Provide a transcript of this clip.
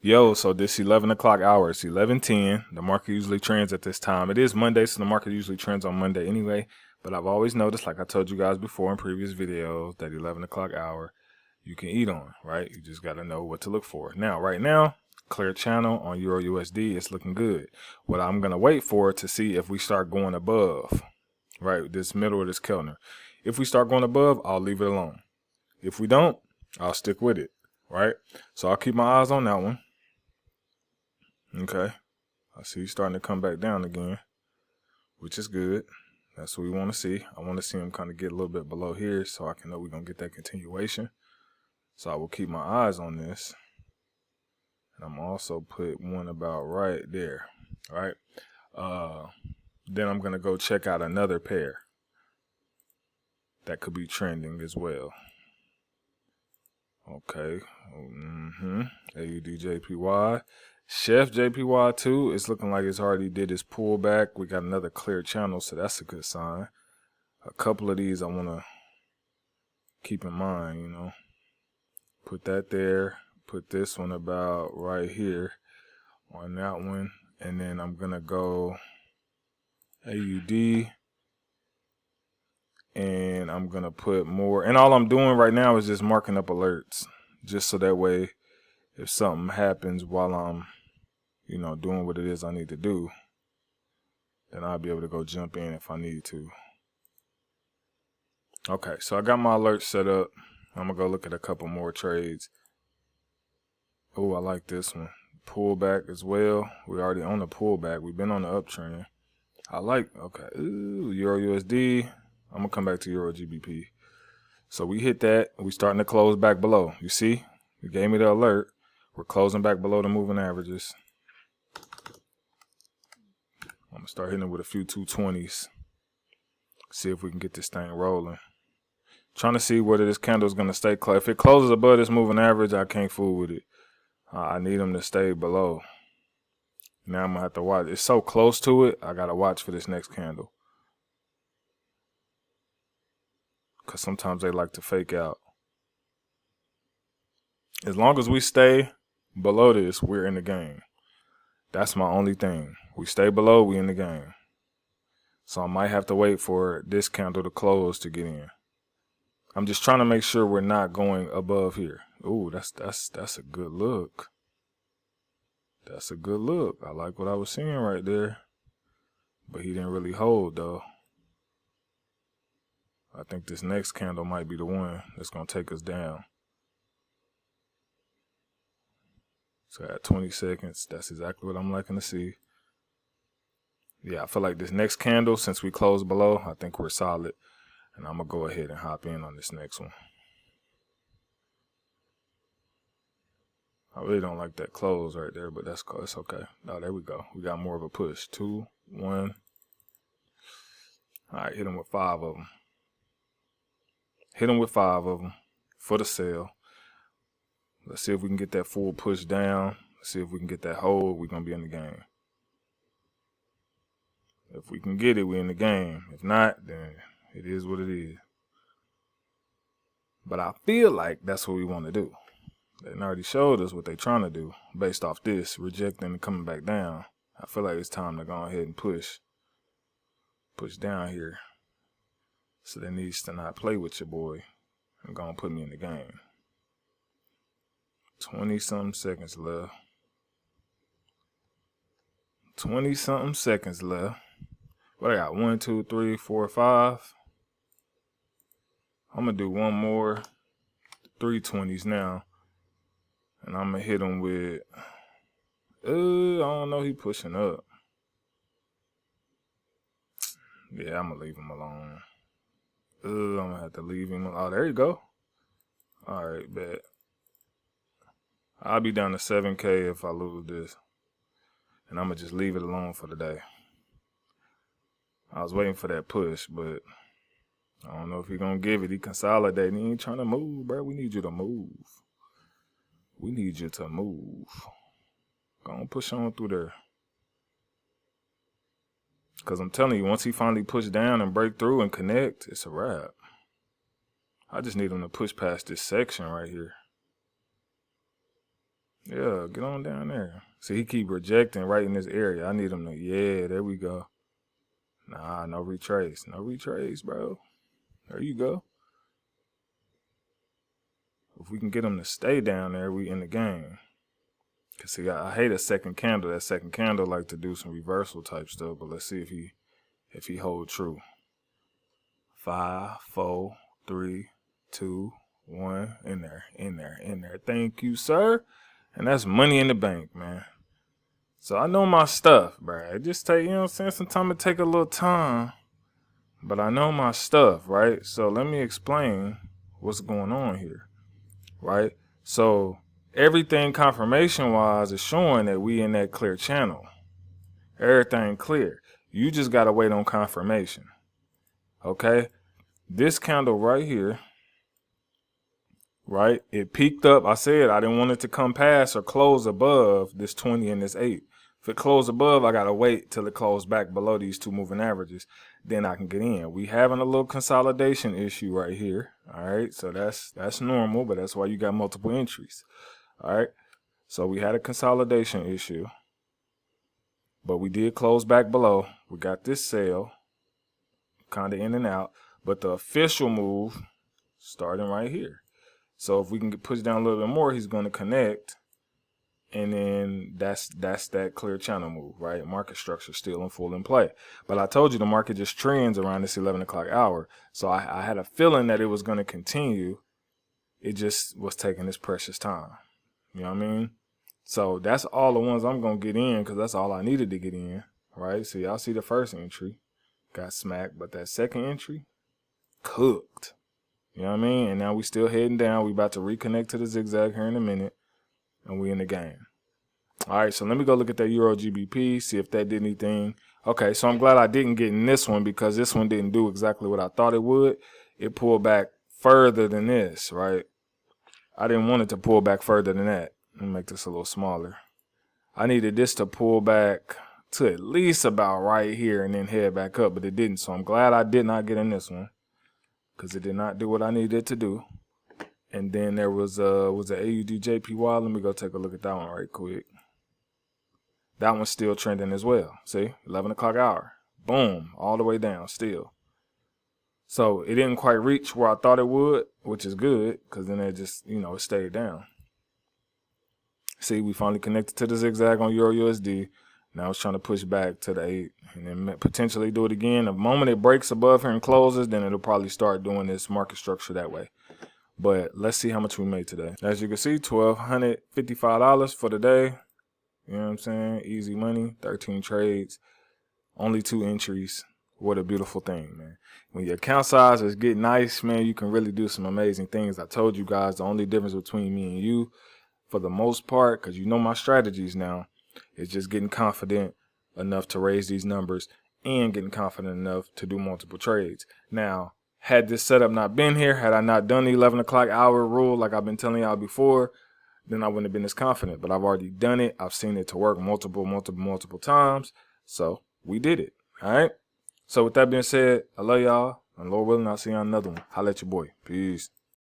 Yo, so this 11 o'clock hour, it's 11:10. The market usually trends at this time. It is Monday, so the market usually trends on Monday anyway. But I've always noticed, like I told you guys before in previous videos, that 11 o'clock hour you can eat on, right? You just got to know what to look for. Now, right now, clear channel on Euro USD. It's looking good. What I'm going to wait for to see if we start going above, right? This middle of this Kellner. If we start going above, I'll leave it alone. If we don't, I'll stick with it, right? So I'll keep my eyes on that one. Okay, I see you starting to come back down again, which is good. That's what we want to see. I want to see him kind of get a little bit below here so I can know we're going to get that continuation. So I will keep my eyes on this. And I'm also put one about right there, right? Then I'm going to go check out another pair that could be trending as well. Okay, AUDJPY. Chef JPY2, it's looking like it's already did its pullback. We got another clear channel, so that's a good sign. A couple of these I want to keep in mind, you know. Put that there. Put this one about right here on that one. And then I'm going to go AUD. And I'm going to put more. And all I'm doing right now is just marking up alerts. Just so that way, if something happens while I'm doing what it is I need to do, then I'll be able to go jump in if I need to. Okay, so I got my alerts set up. I'm going to go look at a couple more trades. Oh, I like this one. Pullback as well. We're already on the pullback. We've been on the uptrend. Okay. Ooh, Euro USD. I'm going to come back to Euro GBP. So we hit that. We starting to close back below. You see? It gave me the alert. We're closing back below the moving averages. I'm going to start hitting it with a few 220s. See if we can get this thing rolling. Trying to see whether this candle is going to stay close. If it closes above this moving average, I can't fool with it. I need them to stay below. Now I'm going to have to watch. It's so close to it, I got to watch for this next candle. Because sometimes they like to fake out. As long as we stay below this, we're in the game. That's my only thing. We stay below, we in the game. So I might have to wait for this candle to close to get in. I'm just trying to make sure we're not going above here. Ooh, that's a good look. That's a good look. I like what I was seeing right there. But he didn't really hold though. I think this next candle might be the one that's going to take us down. So at 20 seconds, that's exactly what I'm liking to see. Yeah, I feel like this next candle, since we closed below, I think we're solid. And I'm going to go ahead and hop in on this next one. I really don't like that close right there, but that's cool. It's okay. Oh, there we go. We got more of a push. 2, 1. All right, hit him with 5 of them. Hit him with 5 of them for the sale. Let's see if we can get that full push down. Let's see if we can get that hold. We're going to be in the game. If we can get it, we're in the game. If not, then it is what it is. But I feel like that's what we want to do. They already showed us what they're trying to do based off this, rejecting and coming back down. I feel like it's time to go ahead and push down here. So they needs to not play with your boy and go and put me in the game. 20-something seconds left. 20-something seconds left. What I got? 1, 2, 3, 4, 5. I'm going to do one more. 320s now. And I'm going to hit him with, I don't know, he pushing up. Yeah, I'm going to leave him alone. I'm going to have to leave him. Oh, there you go. All right, bet. I'll be down to 7K if I lose this. And I'm going to just leave it alone for the day. I was waiting for that push, but I don't know if he's going to give it. He consolidating. He ain't trying to move, bro. We need you to move. We need you to move. Go on, push on through there. Because I'm telling you, once he finally push down and break through and connect, it's a wrap. I just need him to push past this section right here. Yeah, get on down there. See, he keep rejecting right in this area. I need him to, yeah, there we go. Nah, no retrace. No retrace, bro. There you go. If we can get him to stay down there, we in the game. Cause see, I hate a second candle. That second candle like to do some reversal type stuff, but let's see if he hold true. 5, 4, 3, 2, 1. In there. Thank you, sir. And that's money in the bank, man. So I know my stuff, bro. It just take, you know what I'm saying? Sometimes it take a little time, but I know my stuff, right? So let me explain what's going on here, right? So everything confirmation wise is showing that we in that clear channel. Everything clear. You just gotta wait on confirmation. Okay? This candle right here, right? It peaked up. I said I didn't want it to come past or close above this 20 and this 8. If it closed above, I gotta wait till it closed back below these two moving averages. Then I can get in. We having a little consolidation issue right here. All right, so that's normal, but that's why you got multiple entries. All right, so we had a consolidation issue, but we did close back below. We got this sell, kind of in and out, but the official move starting right here. So if we can push down a little bit more, he's going to connect. And then that's that clear channel move, right? Market structure still in full in play. But I told you the market just trends around this 11 o'clock hour. So I had a feeling that it was going to continue. It just was taking its precious time. You know what I mean? So that's all the ones I'm going to get in because that's all I needed to get in, right? So y'all see the first entry got smacked, but that second entry cooked. You know what I mean? And now we still heading down. We about to reconnect to the zigzag here in a minute. And we in the game. All right, so let me go look at that Euro GBP, see if that did anything. Okay, so I'm glad I didn't get in this one because this one didn't do exactly what I thought it would. It pulled back further than this, right? I didn't want it to pull back further than that. Let me make this a little smaller. I needed this to pull back to at least about right here and then head back up, but it didn't. So I'm glad I did not get in this one because it did not do what I needed it to do. And then there was a AUD JPY. Let me go take a look at that one right quick. That one's still trending as well. See, 11 o'clock hour. Boom, all the way down still. So it didn't quite reach where I thought it would, which is good because then it just, you know, it stayed down. See, we finally connected to the zigzag on Euro USD. Now it's trying to push back to the 8 and then potentially do it again. The moment it breaks above here and closes, then it'll probably start doing this market structure that way. But let's see how much we made today. As you can see, $1,255 for the day. You know what I'm saying? Easy money, 13 trades, only 2 entries. What a beautiful thing, man. When your account size is getting nice, man, you can really do some amazing things. I told you guys the only difference between me and you, for the most part, because you know my strategies now, is just getting confident enough to raise these numbers and getting confident enough to do multiple trades. Now, had this setup not been here, had I not done the 11 o'clock hour rule like I've been telling y'all before, then I wouldn't have been as confident. But I've already done it. I've seen it to work multiple times. So we did it. All right. So with that being said, I love y'all. And Lord willing, I'll see you on another one. Holla at your boy. Peace.